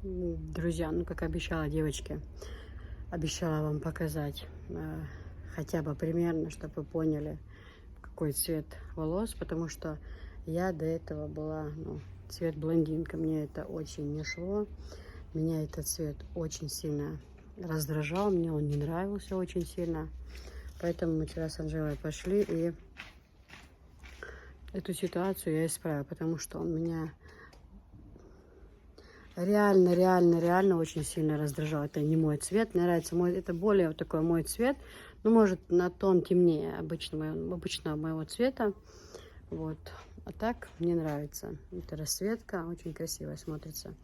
Друзья, ну как обещала девочке, обещала вам показать хотя бы примерно, чтобы вы поняли, какой цвет волос, потому что я до этого была, ну, цвет блондинка, мне это очень не шло, меня этот цвет очень сильно раздражал, мне он не нравился очень сильно, поэтому мы вчера с Анжелой пошли и эту ситуацию я исправила, потому что он меня реально очень сильно раздражал. Это не мой цвет. Мне нравится мой, это более вот такой мой цвет. Ну, может, на тон темнее обычного моего цвета. Вот. А так мне нравится. Это расцветка. Очень красиво смотрится.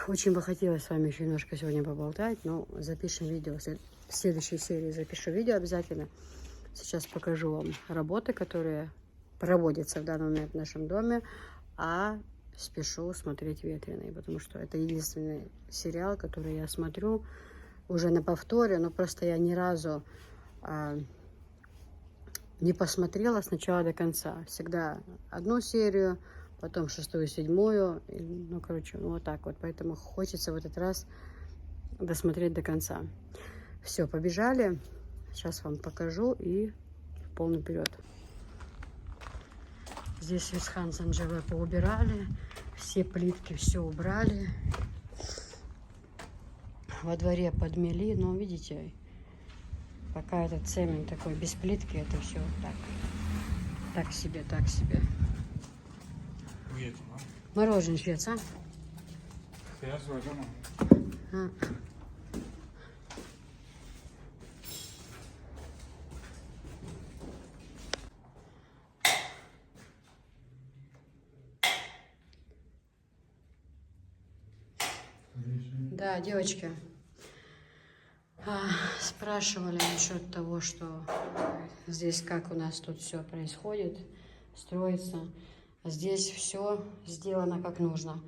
Очень бы хотелось с вами еще немножко сегодня поболтать. Но запишем видео. В следующей серии запишу видео обязательно. Сейчас покажу вам работы, которые проводятся в данный момент в нашем доме. А спешу смотреть «Ветреный», потому что это единственный сериал, который я смотрю уже на повторе, но просто я ни разу не посмотрела с начала до конца. Всегда одну серию, потом 6-ю, 7-ю, ну, короче, ну, вот так вот. Поэтому хочется в этот раз досмотреть до конца. Все, побежали. Сейчас вам покажу и в полный вперед. Здесь Висхан с Анжелой поубирали, все плитки все убрали. Во дворе подмели, но видите, пока этот цемент такой без плитки, это все так себе. Мороженое швец, а? Да, девочки, спрашивали насчет того, что здесь как у нас тут все происходит, строится. Здесь все сделано как нужно.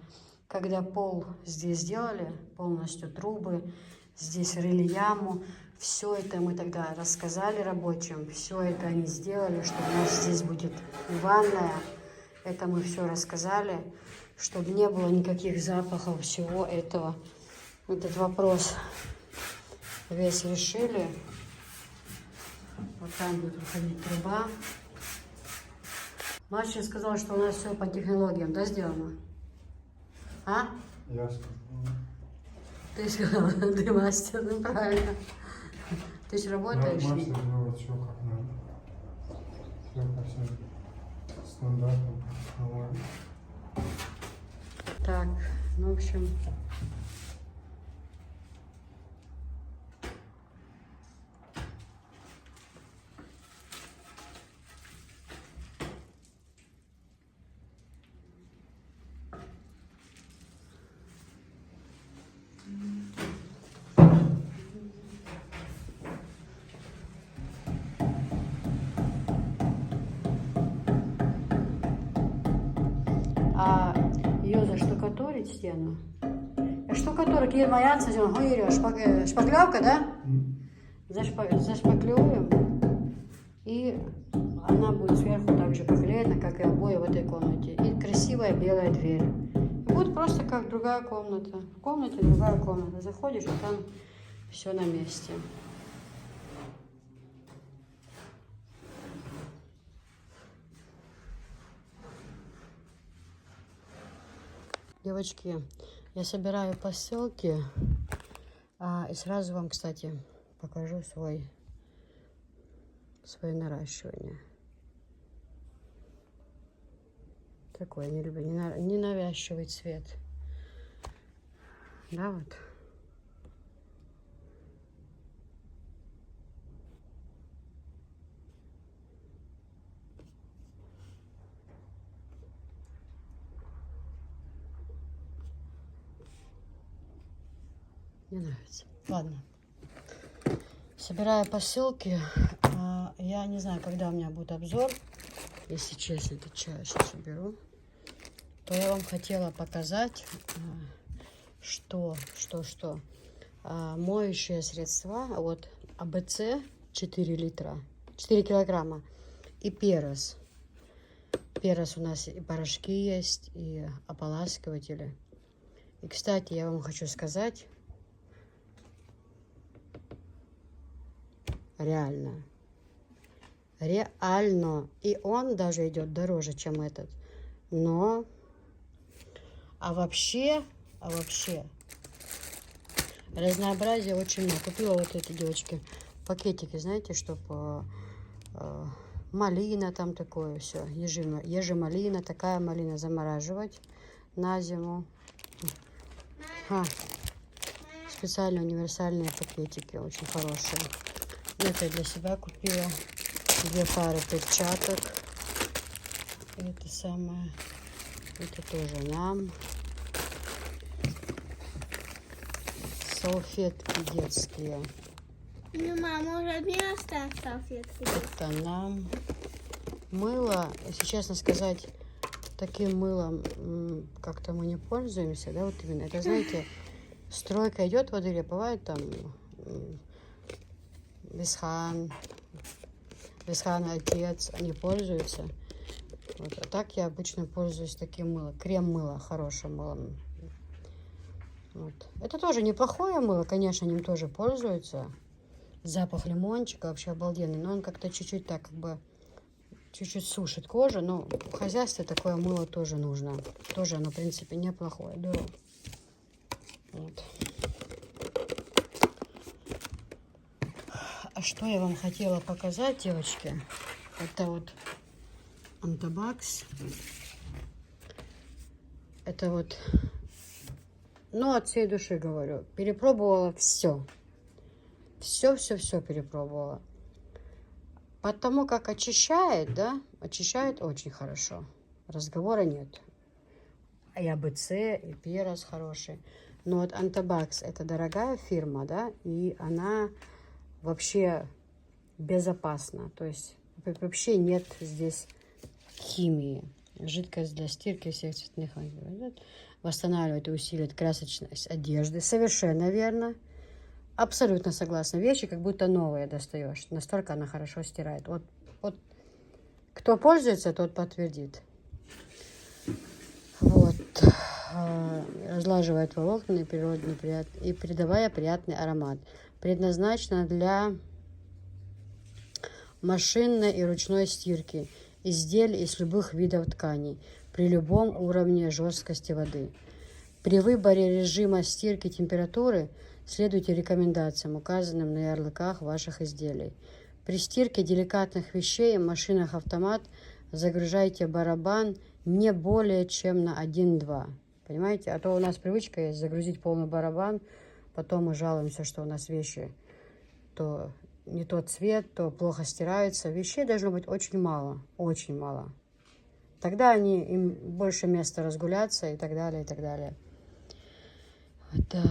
Когда пол здесь сделали, полностью трубы, здесь рыли яму, все это мы тогда рассказали рабочим, все это они сделали, что у нас здесь будет ванная. Это мы все рассказали, чтобы не было никаких запахов всего этого. Этот вопрос весь решили. Вот там будет проходить труба. Мальчик сказал, что у нас все по технологиям, да, сделано? А? Ясно. Ты сказал, ты мастер, ну правильно. Ты же работаешь? Мастер делает все как надо. Все по всем стандартам. Так, ну в общем. А ее заштукатурить стену? Штукатурок є моя, це шпаклевка, да? Зашпаклюем. И она будет сверху так же поклеена, как и обои в этой комнате. И красивая белая дверь. И будет просто как другая комната. В комнате другая комната. Заходишь, и там все на месте. Девочки, я собираю посылки, и сразу вам, кстати, покажу свое наращивание. Такой, не люблю, ненавязчивый цвет. Да, вот. Мне нравится. Ладно. Собираю посылки. Я не знаю, когда у меня будет обзор. Если честно, это чай сейчас уберу. То я вам хотела показать, что моющее средство, вот АБЦ 4 литра, 4 килограмма и перос. Перос у нас и порошки есть, и ополаскиватели. И, кстати, я вам хочу сказать, реально, и он даже идет дороже, чем этот. Но, а вообще, разнообразия очень много. Купила вот эти, девочки, пакетики, знаете, чтобы малина там такое все, ежемалина, такая малина замораживать на зиму. Специально универсальные пакетики, очень хорошие. Это я для себя купила 2 пары перчаток. Это самое, это тоже нам. Салфетки детские. Ну, мама, уже не оставь салфетки. Это нам. Мыло, если честно сказать, таким мылом как-то мы не пользуемся, да, вот именно. Это, знаете, стройка идет во дворе, бывает там Висхан, отец, они пользуются. Вот. А так я обычно пользуюсь таким мылом, крем-мыло, хорошим мылом. Вот. Это тоже неплохое мыло, конечно, ним тоже пользуются. Запах лимончика вообще обалденный, но он как-то чуть-чуть так, как бы, чуть-чуть сушит кожу, но в хозяйстве такое мыло тоже нужно. Тоже оно, в принципе, неплохое. Да. Вот. А что я вам хотела показать, девочки? Это вот Антабакс. Это вот, ну, от всей души говорю. Перепробовала все. Все перепробовала. Потому как очищает, да, очищает очень хорошо. Разговора нет. И АБЦ, и Перос хороший. Но вот Антабакс это дорогая фирма, да, и она вообще безопасна. То есть вообще нет здесь химии. Жидкость для стирки всех цветных восстанавливает и усиливает красочность одежды. Совершенно верно. Абсолютно согласна. Вещи как будто новые достаешь. Настолько она хорошо стирает. Вот кто пользуется, тот подтвердит. Вот. Разлаживает волокна природный и придавая приятный аромат. Предназначена для машинной и ручной стирки изделий из любых видов тканей при любом уровне жесткости воды. При выборе режима стирки температуры следуйте рекомендациям, указанным на ярлыках ваших изделий. При стирке деликатных вещей в машинах автомат загружайте барабан не более чем на 1-2. Понимаете? А то у нас привычка есть загрузить полный барабан, потом мы жалуемся, что у нас вещи то не тот цвет, то плохо стираются. Вещей должно быть очень мало, очень мало. Тогда им больше места разгуляться и так далее, и так далее. Да,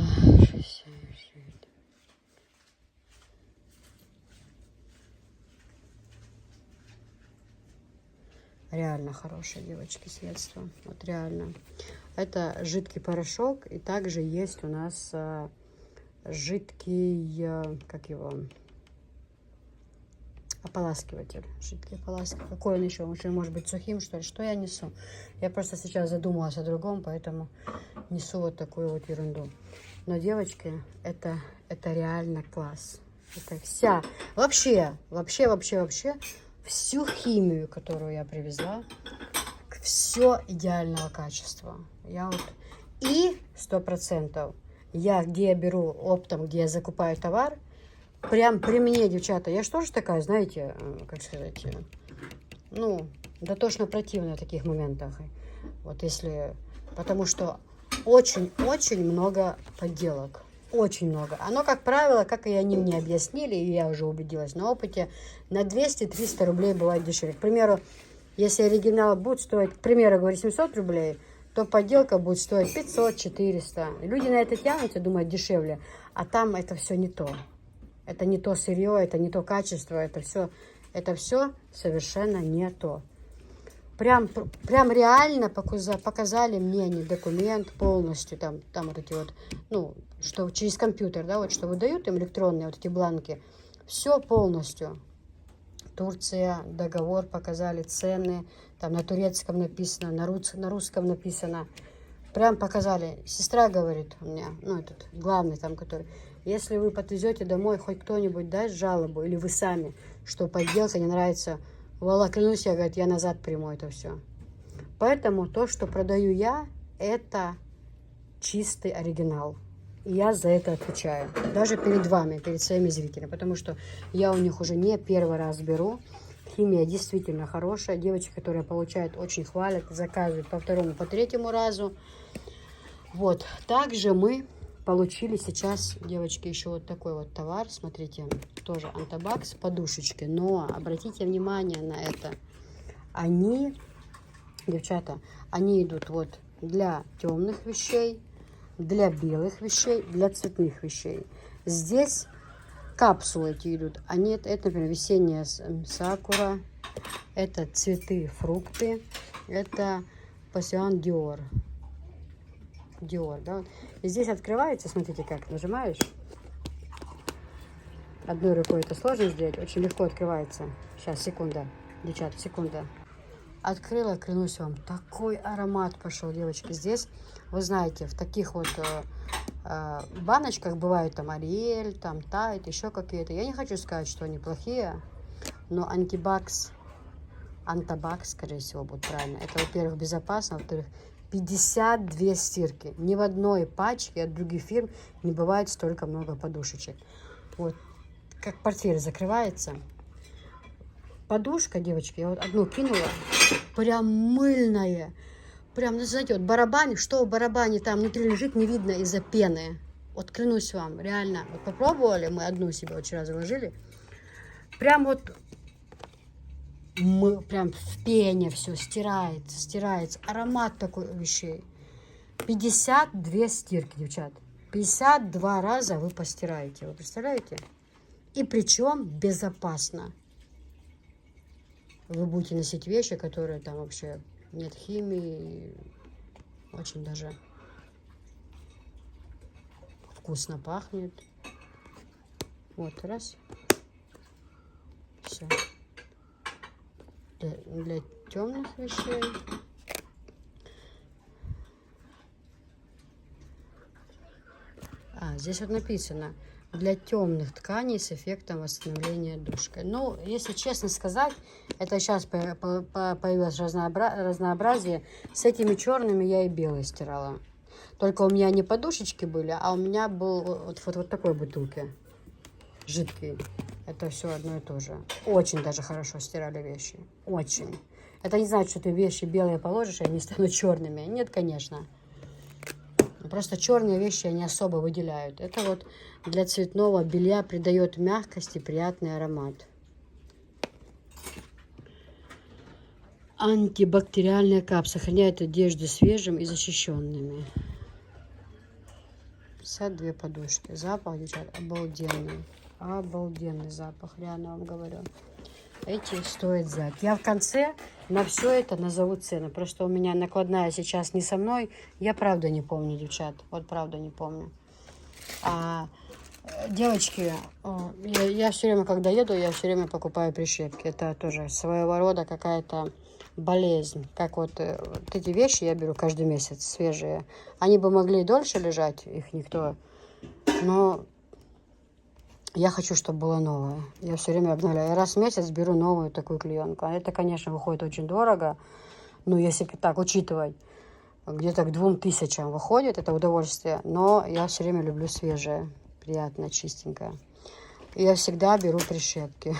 реально хорошие, девочки, средства. Вот реально. Это жидкий порошок. И также есть у нас жидкий, как его, ополаскиватель. Жидкий ополаскиватель. Какой он еще? Он может быть сухим, что ли? Что я несу? Я просто сейчас задумалась о другом, поэтому несу вот такую вот ерунду. Но, девочки, это реально класс. Это вся, вообще, всю химию, которую я привезла, все идеального качества. Я вот, и 100%, где я беру оптом, где я закупаю товар, прям при мне, девчата, я же тоже такая, знаете, как сказать, ну, дотошно противная в таких моментах. Вот если, потому что очень много подделок. Очень много. Оно, как правило, как и они мне объяснили, и я уже убедилась на опыте, на 200-300 рублей бывает дешевле. К примеру, если оригинал будет стоить, к примеру, говорю, 700 рублей, то подделка будет стоить 500-400. Люди на это тянутся, думают, дешевле. А там это все не то. Это не то сырье, это не то качество, это все совершенно не то. Прям реально показали мне не документ полностью, там вот эти вот, ну, что через компьютер, да, вот что выдают им электронные вот эти бланки, все полностью. Турция, договор показали, цены, там на турецком написано, на русском написано. Прям показали. Сестра говорит у меня, ну, этот главный там, который, если вы подвезете домой, хоть кто-нибудь даст жалобу, или вы сами, что подделка не нравится, Вала, клянусь, я, говорит, я назад приму это все. Поэтому то, что продаю я, это чистый оригинал. И я за это отвечаю. Даже перед вами, перед своими зрителями. Потому что я у них уже не первый раз беру. Химия действительно хорошая. Девочки, которые получают, очень хвалят, заказывают по второму, по третьему разу. Вот. Также мы получили сейчас, девочки, еще вот такой вот товар. Смотрите, тоже Антабакс, подушечки. Но обратите внимание на это. Они, девчата, они идут вот для темных вещей, для белых вещей, для цветных вещей. Здесь капсулы эти идут. Они, это, например, весенняя сакура, это цветы, фрукты, это пассион Диор. Диор, да? И здесь открывается, смотрите, как нажимаешь. Одной рукой это сложно сделать, очень легко открывается. Сейчас, секунда, девчата, секунда. Открыла, клянусь вам, такой аромат пошел, девочки. Здесь, вы знаете, в таких вот баночках бывают там Ариэль, там Тайд, еще какие-то. Я не хочу сказать, что они плохие, но Антабакс, скорее всего, будет правильно. Это, во-первых, безопасно, во-вторых, 52 стирки. Ни в одной пачке от других фирм не бывает столько много подушечек. Вот, как портфель закрывается. Подушка, девочки, я вот одну кинула, прям мыльная. Прям, ну, знаете, вот барабан, что в барабане там внутри лежит, не видно из-за пены. Вот клянусь вам, реально. Вот попробовали, мы одну себе вот вчера заложили. Прям вот, прям в пене все стирается. Аромат такой у вещей. 52 стирки, девчат. 52 раза вы постираете, вы представляете? И причем безопасно. Вы будете носить вещи, которые там вообще нет химии, очень даже вкусно пахнет. Вот, раз. Все. Для темных вещей. Здесь вот написано: для темных тканей с эффектом восстановления душкой. Ну, если честно сказать, это сейчас появилось разнообразие. С этими черными я и белые стирала. Только у меня не подушечки были, а у меня был вот такой бутылки жидкий. Это все одно и то же. Очень даже хорошо стирали вещи. Очень. Это не значит, что ты вещи белые положишь, и они станут черными. Нет, конечно. Просто черные вещи они особо выделяют. Это вот для цветного белья придает мягкость и приятный аромат. Антибактериальная капсула сохраняет одежду свежим и защищенными. 52 подушки. Запах, девчат, обалденный. Обалденный запах, реально вам говорю. Эти стоит взять. Я в конце на все это назову цены. Просто у меня накладная сейчас не со мной. Я правда не помню, девчат. Вот правда не помню. Девочки, я все время, когда еду, я все время покупаю прищепки. Это тоже своего рода какая-то болезнь. Как вот эти вещи я беру каждый месяц, свежие. Они бы могли и дольше лежать, их никто. Но я хочу, чтобы было новое. Я все время обновляю. Я раз в месяц беру новую такую клеенку. Это, конечно, выходит очень дорого. Ну, если так учитывать, где-то к 2000 выходит, это удовольствие. Но я все время люблю свежее, приятное, чистенькое. И я всегда беру прищепки.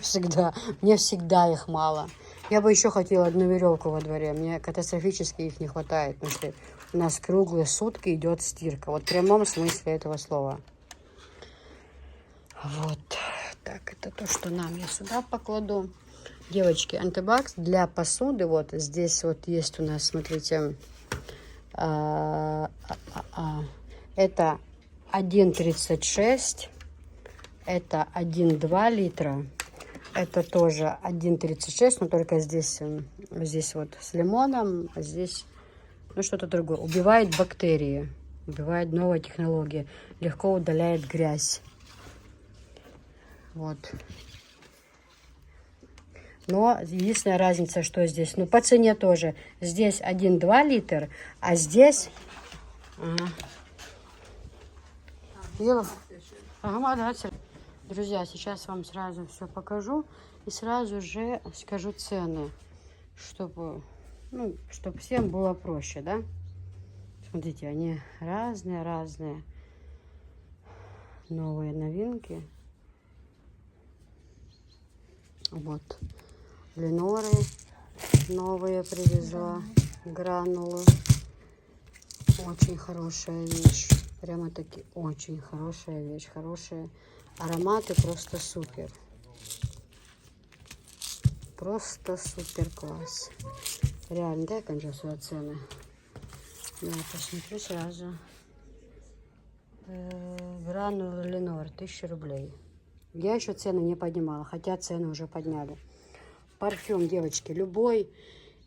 Всегда. Мне всегда их мало. Я бы еще хотела одну веревку во дворе. Мне катастрофически их не хватает. Потому что у нас круглые сутки идет стирка. Вот в прямом смысле этого слова. Вот. Так, это то, что нам. Я сюда покладу. Девочки, Антабакс для посуды. Вот здесь вот есть у нас, смотрите. Это 1,36. Это 1,2 литра. Это тоже 1,36, но только здесь вот с лимоном, а здесь ну что-то другое. Убивает бактерии, убивает новая технология, легко удаляет грязь. Вот. Но единственная разница, что здесь, ну по цене тоже. Здесь 1,2 литр, а здесь... Друзья, сейчас вам сразу все покажу и сразу же скажу цены, чтобы, ну, чтобы всем было проще, да? Смотрите, они разные, новые новинки. Вот, Леноры новые привезла, гранулы. Очень хорошая вещь. Прямо-таки очень хорошая вещь. Хорошие ароматы, просто супер. Просто супер класс. Реально, дай, конечно, свои цены. Я посмотрю сразу. Гранулы Ленор, 1000 рублей. Я еще цены не поднимала, хотя цены уже подняли. Парфюм, девочки, любой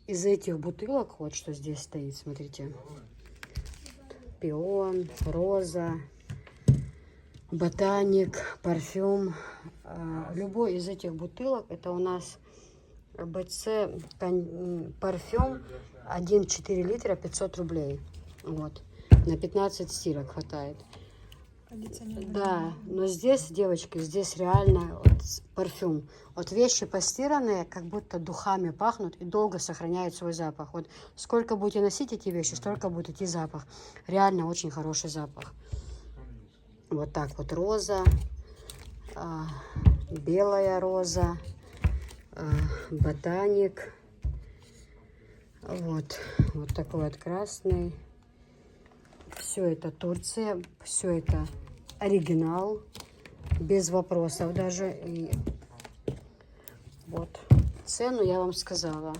из этих бутылок, вот что здесь стоит, смотрите. Пион, роза, ботаник, парфюм. Любой из этих бутылок, это у нас БЦ парфюм 1,4 литра, 500 рублей. Вот, на 15 стирок хватает. Да, но здесь, девочки, здесь реально вот парфюм. Вот вещи постиранные, как будто духами пахнут и долго сохраняют свой запах. Вот сколько будете носить эти вещи, столько будет идти запах. Реально очень хороший запах. Вот так вот роза, белая роза, ботаник. Вот такой вот красный. Все это Турция, все это оригинал, без вопросов даже. И вот цену я вам сказала.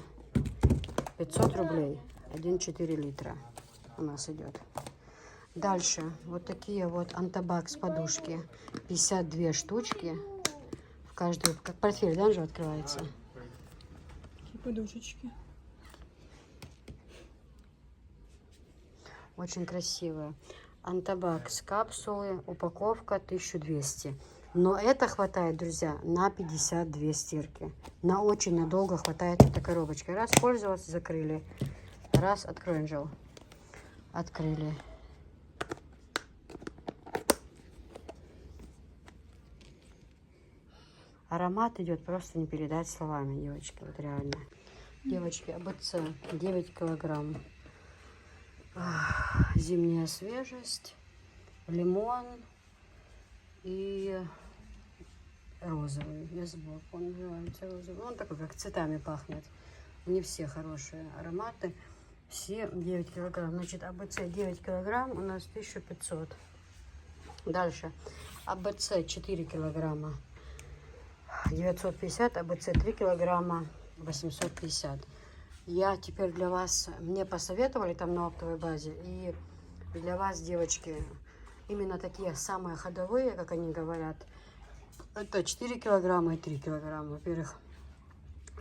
500 рублей, 1,4 литра у нас идет. Дальше вот такие вот Антабакс подушки, 52 штучки. В каждую, как портфель, да, же открывается. Такие подушечки. Очень красивые. Антабакс капсулы, упаковка 1200. Но это хватает, друзья, на 52 стирки. На очень надолго хватает эта коробочка. Раз пользовалась, закрыли. Раз, открой, Анжел. Открыли. Аромат идет просто не передать словами, девочки. Вот реально. Девочки, АБЦ 9 килограмм. Зимняя свежесть, лимон и розовый. Я забыла, как он называется, розовый. Он такой, как цветами пахнет. Не все хорошие ароматы. Все 9 килограмм. Значит, АБЦ 9 килограмм у нас 1500. Дальше. АБЦ 4 килограмма 950. АБЦ 3 килограмма 850. Я теперь для вас, мне посоветовали там на оптовой базе, и для вас, девочки, именно такие самые ходовые, как они говорят, это 4 килограмма и 3 килограмма. Во-первых,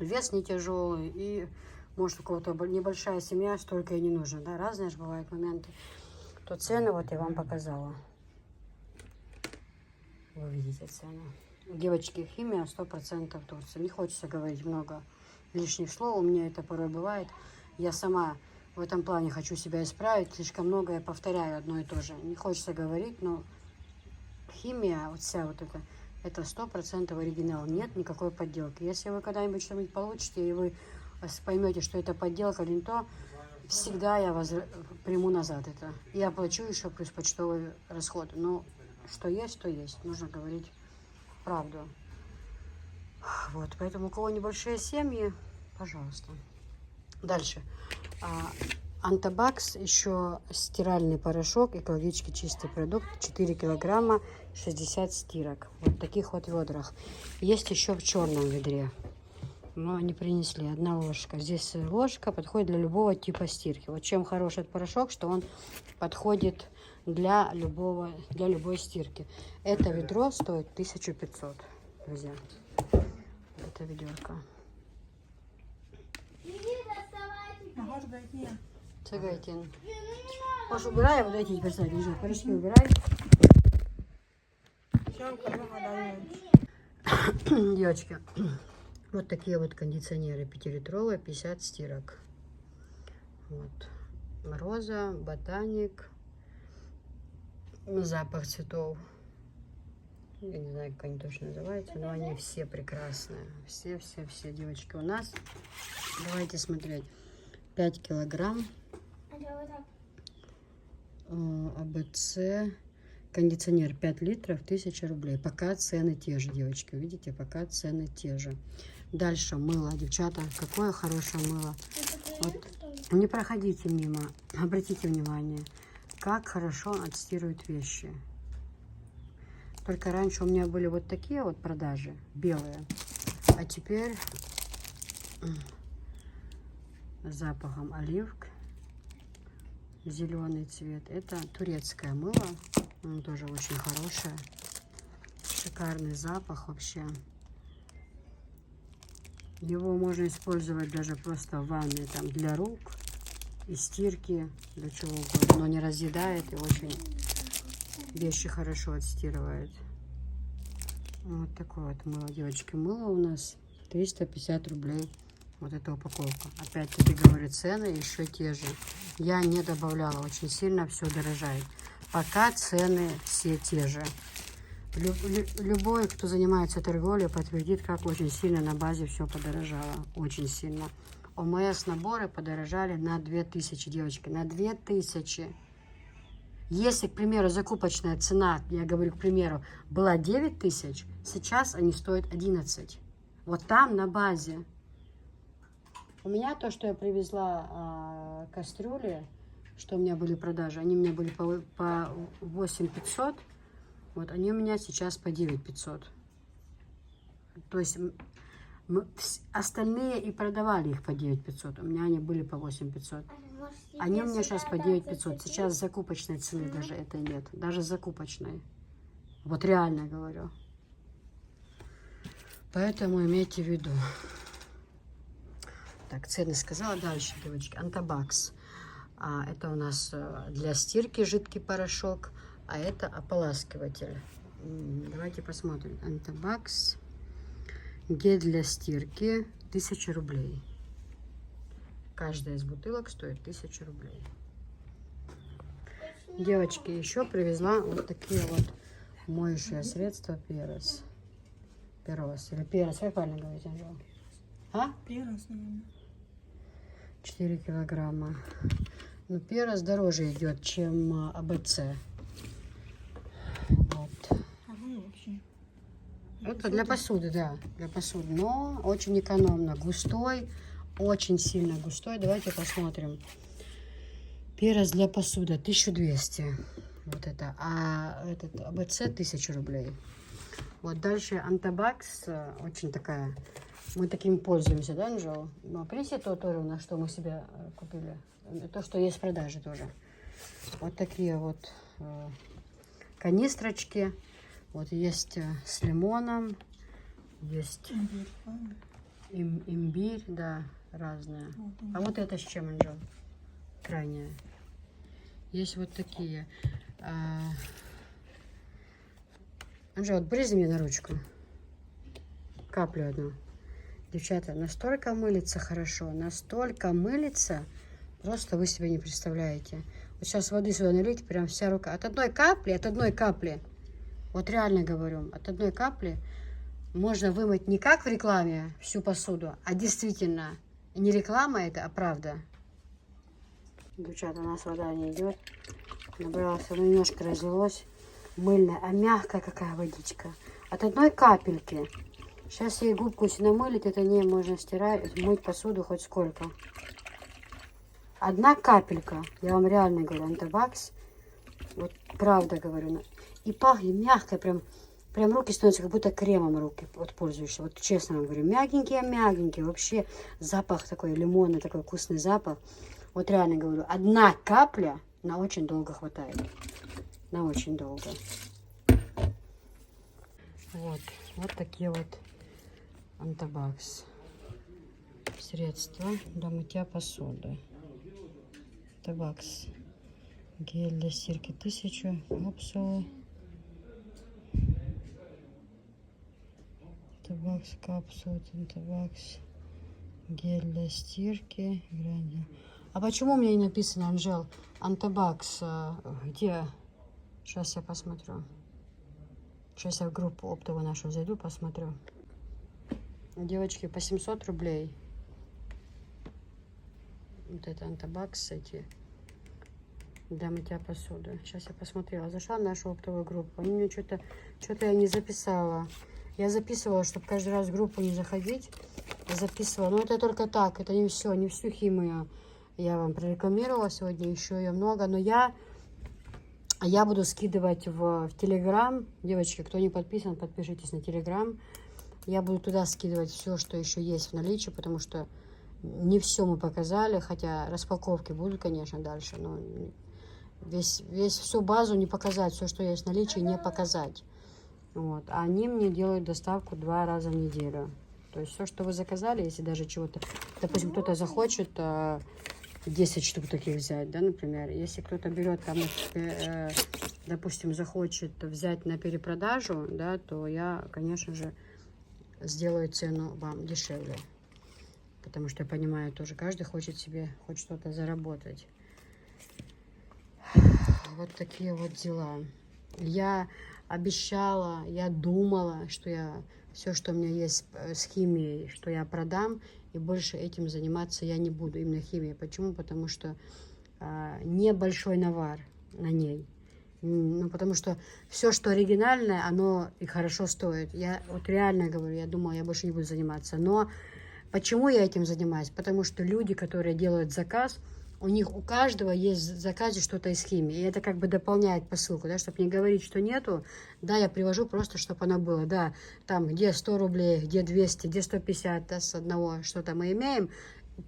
вес не тяжелый, и может у кого-то небольшая семья, столько и не нужно, да, разные же бывают моменты. То цены вот я вам показала. Вы видите цены. Девочки, химия 100% Турция. Не хочется говорить много лишних слов, у меня это порой бывает. Я сама в этом плане хочу себя исправить, слишком много я повторяю одно и то же. Не хочется говорить, но химия, вот вся вот это 100% оригинал, нет никакой подделки. Если вы когда-нибудь что-нибудь получите, и вы поймете, что это подделка или не то, всегда я вас приму назад это. Я оплачу еще плюс почтовый расход. Но что есть, то есть. Нужно говорить правду. Вот, поэтому у кого небольшие семьи, пожалуйста. Дальше. Антабакс, еще стиральный порошок, экологически чистый продукт, 4 килограмма, 60 стирок. Вот в таких вот ведрах. Есть еще в черном ведре. Но они принесли. 1 ложка. Здесь ложка подходит для любого типа стирки. Вот чем хороший этот порошок, что он подходит для любой стирки. Это ведро стоит 1500, друзья. Это ведерко. Цигайтин. Может, убирай, вот эти теперь сзади. Порошки убирай. Девочки, Вот такие вот кондиционеры 5-литровые, 50 стирок. Вот. Роза, ботаник. Запах цветов. Я не знаю, как они точно называются, но они все прекрасные. Все, девочки, у нас. Давайте смотреть. 5 килограмм. АБЦ. Кондиционер 5 литров, 1000 рублей. Пока цены те же, девочки. Видите, пока цены те же. Дальше мыло, девчата. Какое хорошее мыло. Вот. Не проходите мимо. Обратите внимание, как хорошо отстирывают вещи. Только раньше у меня были вот такие вот продажи, белые. А теперь с запахом оливк. Зеленый цвет. Это турецкое мыло. Оно тоже очень хорошее. Шикарный запах вообще. Его можно использовать даже просто в ванной, там, для рук и стирки, для чего угодно. Но не разъедает и очень вещи хорошо отстирывает. Вот такое вот мыло, девочки. Мыло у нас 350 рублей. Вот эта упаковка. Опять-таки говорю, цены еще те же. Я не добавляла, очень сильно все дорожает. Пока цены все те же. Любой, кто занимается торговлей, подтвердит, как очень сильно на базе все подорожало. Очень сильно. ОМС наборы подорожали на 2000, девочки. На 2000. Если, к примеру, закупочная цена, я говорю, к примеру, была 9000, сейчас они стоят 11. Вот там на базе. У меня то, что я привезла кастрюли, что у меня были продажи, они у меня были по 8500. Вот они у меня сейчас по 9500. То есть остальные и продавали их по 9500. У меня они были по 8500. Они у меня сейчас по 9500. Сейчас закупочной цены даже это нет. Даже закупочной. Вот реально говорю. Поэтому имейте в виду. Так, цены сказала. Дальше, девочки. Антабакс. Это у нас для стирки жидкий порошок. А это ополаскиватель. Давайте посмотрим. Антабакс. Гель для стирки. 1000 рублей. Каждая из бутылок стоит 1000 рублей. Девочки, еще привезла вот такие вот моющие средства Перос. Перос. Или Перос, как правильно говорить, Анжела? А? Перос, наверное. 4 килограмма. Но Перос дороже идет, чем АБЦ. Вот. А вы вообще? Это для посуды, да, для посуды. Но очень экономно. Густой, очень сильно густой. Давайте посмотрим. Перос для посуды 1200. Вот это. А этот АБЦ 1000 рублей. Вот дальше Антабакс. Очень такая. Мы таким пользуемся, да, Анжела? Но принеси то тоже у нас, что мы себе купили. То, что есть в продаже тоже. Вот такие вот канистрочки. Вот есть с лимоном, есть имбирь, да, разные. А вот это с чем, Анжел? Крайняя. Есть вот такие. Анжел, вот брызни мне на ручку. Каплю одну. Девчата, настолько мылится хорошо, настолько мылится, просто вы себе не представляете. Вот сейчас воды сюда налить, прям вся рука. От одной капли. Вот реально говорю, от одной капли можно вымыть не как в рекламе всю посуду, а действительно. Не реклама это, а правда. Девчата, у нас вода не идет. Набралась, она немножко разлилась. Мыльная, а мягкая какая водичка. От одной капельки. Сейчас ей губку если намылить, это не можно стирать, мыть посуду хоть сколько. Одна капелька, я вам реально говорю, Антабакс. Вот правда говорю. И пахнет мягко, прям руки становятся как будто кремом руки вот пользуешься. Вот честно вам говорю, мягенькие. Вообще запах такой лимонный, такой вкусный запах. Вот реально говорю, одна капля на очень долго хватает. На очень долго. Вот такие вот Антабакс. Средства для мытья посуды. Антабакс. Гель для стирки 1000, капсулы Тентабакс капсула, Тентабакс гель для стирки. А почему у меня не написано, Анжел, Антабакс? Где? Сейчас я посмотрю. Сейчас я в группу оптовую нашу зайду, посмотрю. Девочки, по 700 рублей. Вот это Антабакс эти для мытья посуды. Сейчас я посмотрела. Зашла в нашу оптовую группу. Они мне что-то я не записала. Я записывала, чтобы каждый раз в группу не заходить. Записывала. Но это только так. Это не все, не всю химию я вам прорекламировала сегодня. Еще ее много. Но я буду скидывать в Телеграм. Девочки, кто не подписан, подпишитесь на Телеграм. Я буду туда скидывать все, что еще есть в наличии, потому что не все мы показали, хотя распаковки будут, конечно, дальше, но всю базу не показать, все, что есть в наличии, не показать. Вот. А они мне делают доставку 2 раза в неделю. То есть все, что вы заказали, если даже чего-то, допустим, кто-то захочет 10 штук таких взять, да, например, если кто-то берет там, допустим, захочет взять на перепродажу, да, то я, конечно же, сделаю цену вам дешевле. Потому что я понимаю, тоже каждый хочет себе хоть что-то заработать. Вот такие вот дела. Я обещала, я думала, что я все, что у меня есть с химией, что я продам, и больше этим заниматься я не буду, именно химией. Почему? Потому что небольшой навар на ней. Ну, потому что все, что оригинальное, оно и хорошо стоит. Я вот реально говорю, я думала, я больше не буду заниматься. Но почему я этим занимаюсь? Потому что люди, которые делают заказ, у каждого есть в заказе что-то из химии. И это как бы дополняет посылку, да, чтобы не говорить, что нету. Да, я привожу просто, чтобы оно было. Да, там, где 100 рублей, где 200, где 150, да, с одного что-то мы имеем.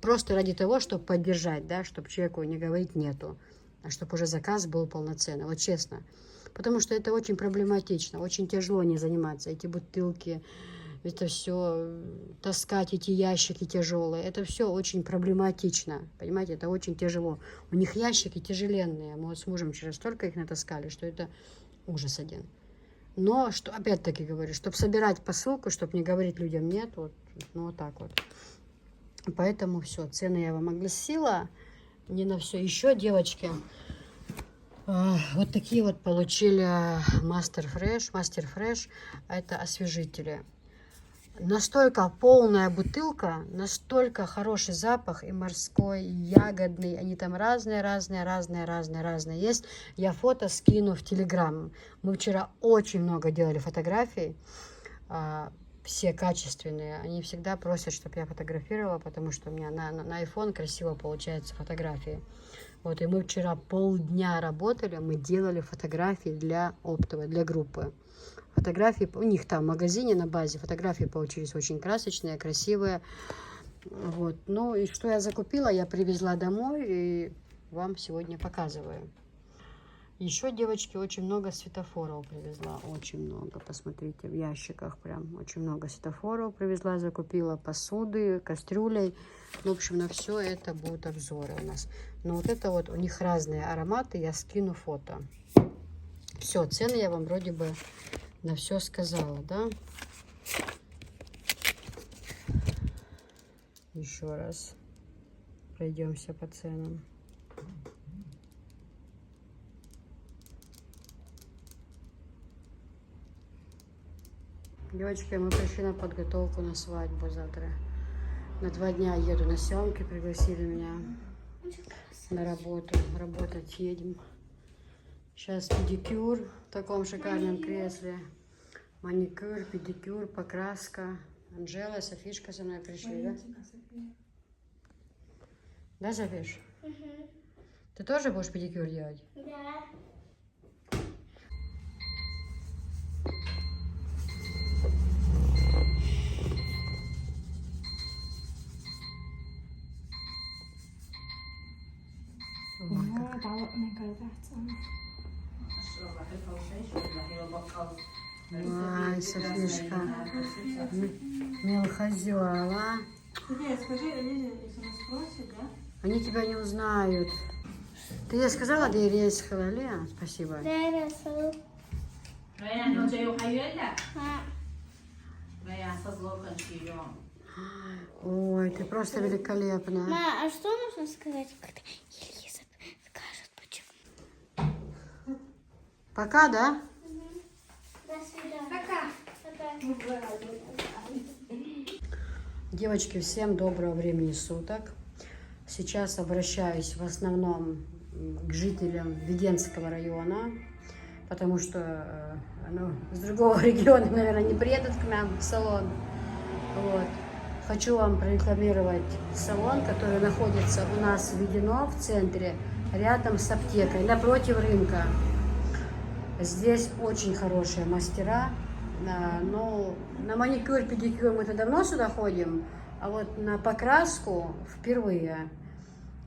Просто ради того, чтобы поддержать, да, чтобы человеку не говорить нету. А чтобы уже заказ был полноценный. Вот честно. Потому что это очень проблематично. Очень тяжело не заниматься. Эти бутылки, это все, таскать эти ящики тяжелые, это все очень проблематично, понимаете, это очень тяжело. У них ящики тяжеленные, мы вот с мужем вчера столько их натаскали, что это ужас один. Но, что, опять-таки говорю, чтобы собирать посылку, чтобы не говорить людям нет, вот, ну вот так вот. Поэтому все, цены я вам огласила, не на все. Еще, девочки, вот такие вот получили Master Fresh, это освежители. Настолько полная бутылка, настолько хороший запах и морской, и ягодный. Они там разные есть. Я фото скину в Телеграм. Мы вчера очень много делали фотографий. Все качественные. Они всегда просят, чтобы я фотографировала, потому что у меня на iPhone красиво получаются фотографии. Вот, и мы вчера полдня работали, мы делали фотографии для оптовой, для группы. Фотографии, у них там в магазине на базе фотографии получились очень красочные, красивые. Вот. Ну и что я закупила, я привезла домой и вам сегодня показываю. Еще, девочки, очень много светофоров привезла, очень много. Посмотрите, в ящиках прям очень много светофоров привезла, закупила посуды, кастрюлей. В общем, на все это будут обзоры у нас. Но вот это вот, у них разные ароматы, я скину фото. Все, цены я вам вроде бы на все сказала, да? Еще раз пройдемся по ценам. Девочки, мы пришли на подготовку на свадьбу завтра. На 2 дня еду на съемки, пригласили меня на работу. Работать едем. Сейчас педикюр в таком шикарном кресле. Маникюр, педикюр, покраска. Анжела, Софишка со мной пришли, да? Да, Софиш? Угу. Ты тоже будешь педикюр делать? Да. Ой, Софишка, мелхозела. Скажи, Лиза, если нас спросят, да? Они тебя не узнают. Ты ей сказала, да и рейс Леа? Спасибо. Дересу. Rồi anh không chịu hay hết à? Ha. Но я со злоком шьем. Ой, ты просто великолепная. Ма, а что нужно сказать, когда Елиза скажет почему? Пока, да? До свидания. Пока. Девочки, всем доброго времени суток. Сейчас обращаюсь в основном к жителям Веденского района, потому что с другого региона, наверное, не приедут к нам в салон. Вот. Хочу вам прорекламировать салон, который находится у нас в Ведено, в центре, рядом с аптекой, напротив рынка. Здесь очень хорошие мастера. Ну, на маникюр, педикюр мы-то давно сюда ходим, а вот на покраску впервые.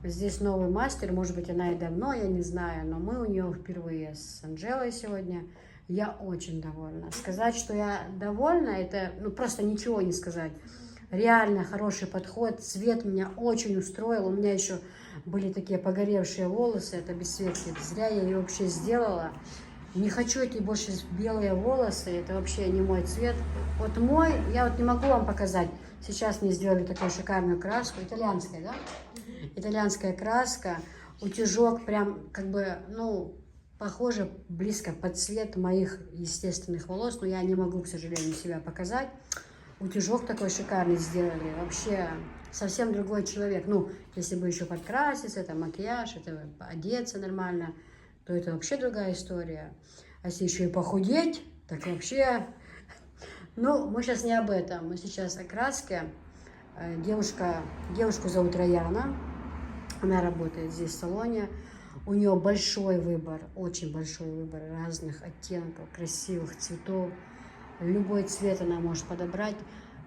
Здесь новый мастер, может быть, она и давно, я не знаю, но мы у нее впервые с Анжелой сегодня. Я очень довольна. Сказать, что я довольна, это просто ничего не сказать. Реально хороший подход, цвет меня очень устроил. У меня еще были такие погоревшие волосы, это без светки. Зря я ее вообще сделала. Не хочу эти больше белые волосы, это вообще не мой цвет. Вот мой, я вот не могу вам показать. Сейчас мне сделали такую шикарную краску, итальянская, да? Итальянская краска, утюжок прям как бы, похоже близко под цвет моих естественных волос, но я не могу, к сожалению, себя показать. Утюжок такой шикарный сделали, вообще совсем другой человек. Если бы еще подкраситься, это макияж, это одеться нормально, то это вообще другая история. А если еще и похудеть, так вообще... мы сейчас не об этом, мы сейчас о краске. Девушку зовут Раяна, она работает здесь в салоне. У нее большой выбор, очень большой выбор разных оттенков, красивых цветов. Любой цвет она может подобрать.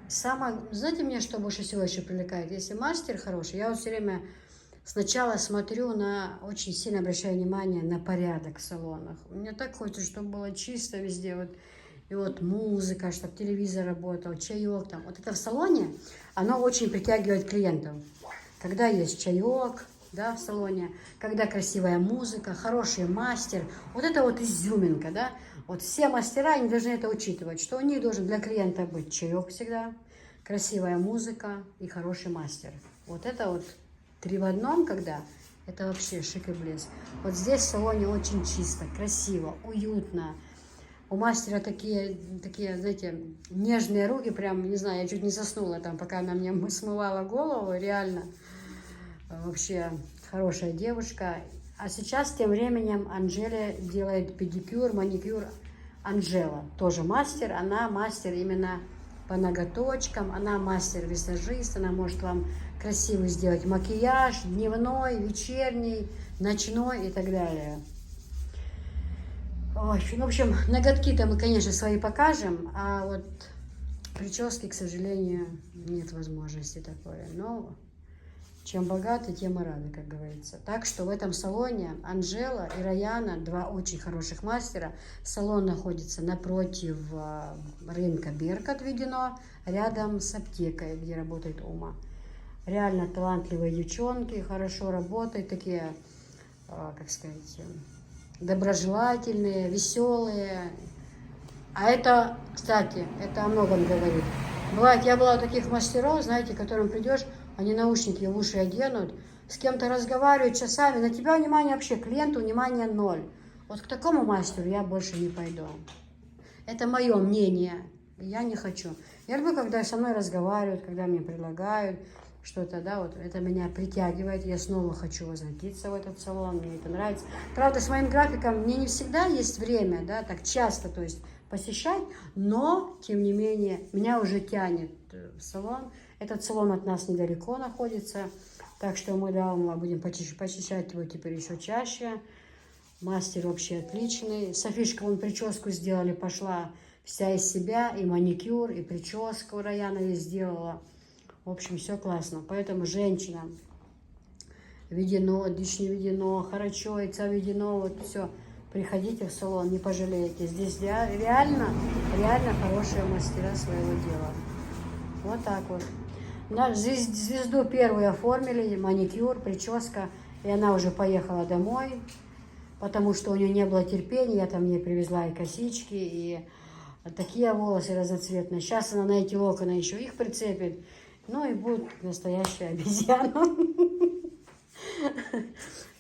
Знаете, меня что больше всего еще привлекает? Если мастер хороший, я вот все время сначала смотрю очень сильно обращаю внимание на порядок в салонах. Мне так хочется, чтобы было чисто везде. И вот музыка, чтобы телевизор работал, чаек там. Вот это в салоне, оно очень притягивает клиентов. Когда есть чаек, да, в салоне, когда красивая музыка, хороший мастер, вот это вот изюминка, да. Вот все мастера, они должны это учитывать, что у них должен для клиента быть чаек всегда, красивая музыка и хороший мастер. Вот это вот 3 в одном, когда, это вообще шик и блеск. Вот здесь в салоне очень чисто, красиво, уютно. У мастера такие, знаете, нежные руки, прям, не знаю, я чуть не заснула там, пока она мне смывала голову, реально. Вообще хорошая девушка. А сейчас, тем временем, Анжеле делает педикюр, маникюр. Анжела тоже мастер, она мастер именно по ноготочкам, она мастер-визажист, она может вам красивый сделать макияж, дневной, вечерний, ночной и так далее. Ой, в общем, ноготки-то мы, конечно, свои покажем, а вот прически, к сожалению, нет возможности такой. Но чем богаты, тем и рады, как говорится. Так что в этом салоне Анжела и Раяна, 2 очень хороших мастера. Салон находится напротив рынка Беркат Ведено, рядом с аптекой, где работает Ума. Реально талантливые девчонки, хорошо работают, такие, как сказать, доброжелательные, веселые. А это, кстати, это о многом говорит. Бывает, я была у таких мастеров, знаете, к которым придешь, они наушники в уши оденут, с кем-то разговаривают часами, на тебя внимание вообще, клиенту внимание 0. Вот к такому мастеру я больше не пойду. Это мое мнение, я не хочу. Я люблю, когда со мной разговаривают, когда мне предлагают что-то, да, вот это меня притягивает, я снова хочу возвратиться в этот салон, мне это нравится. Правда, с моим графиком мне не всегда есть время, да, так часто, то есть посещать, но, тем не менее, меня уже тянет в салон. Этот салон от нас недалеко находится, так что мы, да, мы будем посещать его теперь еще чаще. Мастер вообще отличный. Софишка, вон прическу сделали, пошла вся из себя, и маникюр, и прическу Раяна ей сделала. В общем, все классно. Поэтому женщинам Ведено, Дични Ведено, Харачойца Ведено, вот все. Приходите в салон, не пожалеете. Здесь реально хорошие мастера своего дела. Вот так вот. Звезду первую оформили, маникюр, прическа, и она уже поехала домой, потому что у нее не было терпения, я там ей привезла и косички, и А такие волосы разноцветные. Сейчас она на эти локоны еще их прицепит. Ну и будет настоящая обезьяна.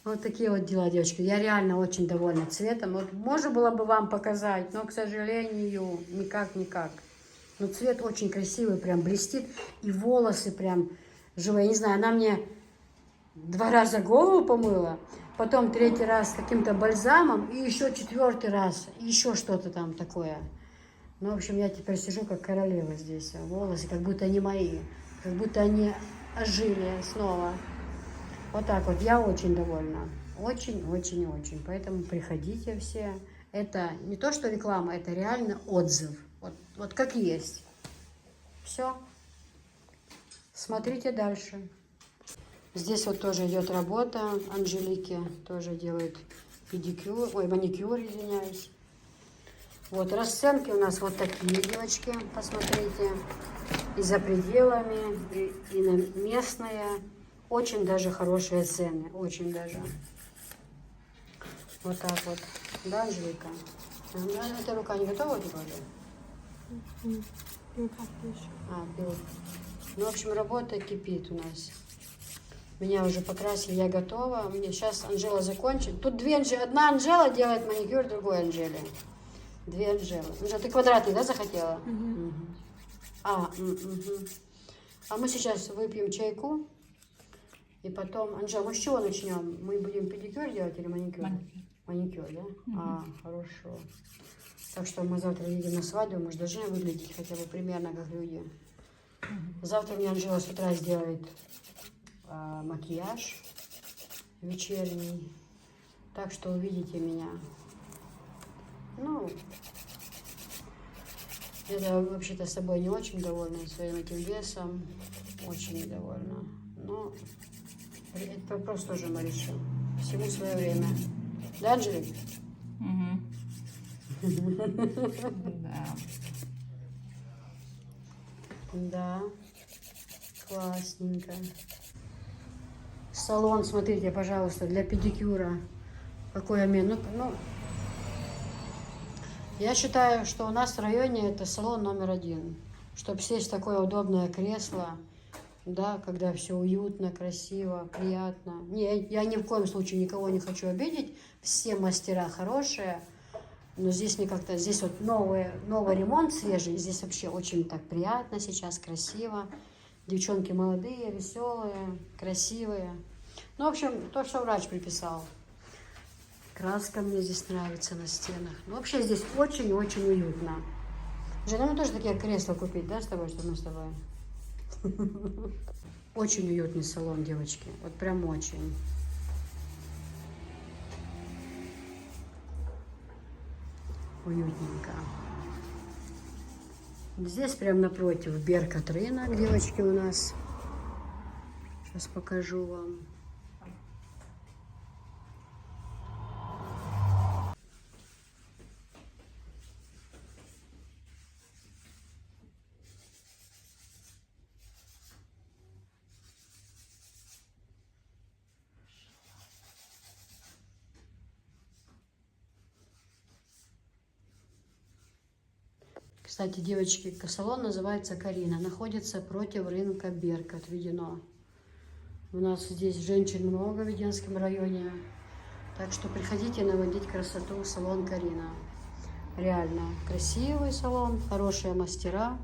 Вот такие вот дела, девочки. Я реально очень довольна цветом. Вот можно было бы вам показать, но, к сожалению, никак. Но цвет очень красивый, прям блестит. И волосы прям живые. Я не знаю, она мне 2 раза голову помыла, потом 3-й раз каким-то бальзамом, и еще 4-й раз еще что-то там такое. Ну, в общем, я теперь сижу как королева здесь. Волосы как будто они мои, как будто они ожили снова. Вот так вот. Я очень довольна. Очень. Поэтому приходите все. Это не то, что реклама, это реально отзыв. Вот как есть. Все. Смотрите дальше. Здесь вот тоже идет работа. Анжелики тоже делает педикюр, маникюр, извиняюсь. Вот расценки у нас вот такие, девочки, посмотрите. И за пределами, и на местные. Очень даже хорошие цены, очень даже. Вот так вот. Да, Анжелика? Эта рука не готова типа? Пилот. Ну, в общем, работа кипит у нас. Меня уже покрасили, я готова. Мне сейчас Анжела закончит. Тут одна Анжела делает маникюр, другой Анжеле. 2 Анжелы. Анжела, ты квадратный, да, захотела? Угу. А мы сейчас выпьем чайку. И потом, Анжела, мы с чего начнем? Мы будем педикюр делать или маникюр? Маникюр, да? Угу. Хорошо. Так что мы завтра едем на свадьбу, мы же должны выглядеть хотя бы примерно как люди. Завтра мне Анжела с утра сделает макияж вечерний. Так что увидите меня. Ну, я вообще-то собой не очень довольна, своим этим весом. Очень недовольна. Но этот вопрос тоже мы решим. Всему свое время. Да, Анжелик? Да. Да. Классненько. Салон, смотрите, пожалуйста, для педикюра. Какой амин. Ну, я считаю, что у нас в районе это салон номер 1. Чтобы сесть в такое удобное кресло, да, когда все уютно, красиво, приятно. Не, я ни в коем случае никого не хочу обидеть. Все мастера хорошие. Но здесь мне как-то, здесь вот новый ремонт свежий. Здесь вообще очень так приятно сейчас, красиво. Девчонки молодые, веселые, красивые. Ну, в общем, то, что врач приписал. Краска мне здесь нравится на стенах. Ну, вообще здесь очень-очень уютно. Жена, мы тоже такие кресла купить, да, с тобой, что мы с тобой? Очень уютный салон, девочки. Вот прям очень. Уютненько. Здесь прям напротив Беркат рынок, девочки, у нас. Сейчас покажу вам. Кстати, девочки, салон называется Карина. Находится против рынка Беркат, Ведено. У нас здесь женщин много в Веденском районе. Так что приходите наводить красоту в салон Карина. Реально красивый салон, хорошие мастера.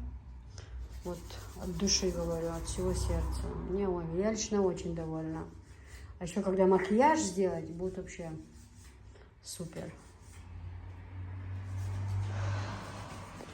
Вот от души говорю, от всего сердца. Я лично очень довольна. А еще когда макияж сделать, будет вообще супер.